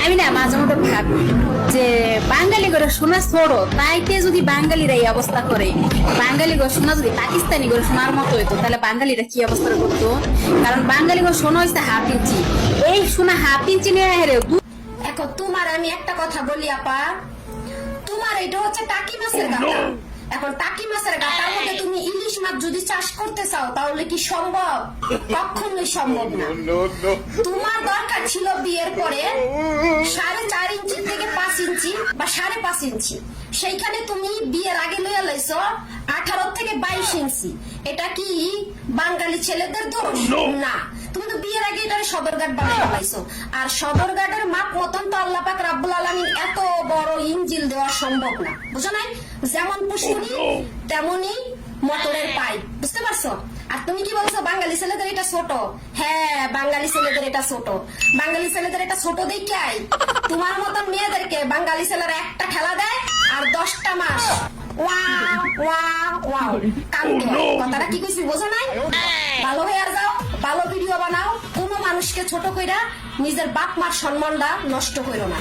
আমি না মাঝে মধ্যে ভাবি যে বাঙালি করে শোনা ছোড়ো তাইতে যদি বাঙালিরা এই অবস্থা করে, বাঙালি করে শোনা যদি পাকিস্তানি করে শোনার মতো হইতো তাহলে বাঙালিরা কি অবস্থা করতো। কারণ বাঙালি করে শোনা হয়েছে হাফ ইঞ্চি, এই শোনা হাফ ইঞ্চি নিয়ে হেরে। এখন তোমার আমি একটা কথা বলি আপা, তোমার এটা হচ্ছে টাকি মাছের গাঁটা। এখন টাকি মাছের গাঁটার মধ্যে তুমি ইলিশ মাছ যদি চাষ করতে চাও তাহলে কি সম্ভব? কখনোই সম্ভব না। তোমার দরকার ছিল বিয়ের পরে 4.5 ইঞ্চি থেকে 5 ইঞ্চি বা 5.5 ইঞ্চি, সেইখানে তুমি বিয়ের আগে লইয়া লাইছো 18 থেকে 22 ইঞ্চি। এটা কি বাঙালি ছেলেদের দোষ? না, তুমি তো বিয়ের আগে এটা সদরঘাট বানাই লাইছো। আর সদরঘাটের মাপ মতন তো আল্লাহ পাক রাব্বুল আলামিন এত বড় ইঞ্জিল দেওয়া সম্ভব না, বুঝো নাই? যেমন পুষ্করি তেমনি মোটরের পাইপ, বুঝতে পারছো? আর তুমি কি বলছো বাঙালি ছেলেদের এটা ছোট? হ্যাঁ, বাঙালি ছেলেদের এটা ছোট। বাঙালি ছেলেদের এটা ছোট দেখাই তোমার মতন মেয়েদেরকে বাঙালি ছেলেরা একটা খেলা দেয় আর 10টা মাস ওয়াও ওয়াও ওয়াও কান্দে। কথাটা কি কইছি বোঝো নাই? ভালো হয়ে আর যাও, ভালো ভিডিও বানাও, কোনো মানুষকে ছোট কইরা নিজের বাপ মার সম্মানটা নষ্ট করো না।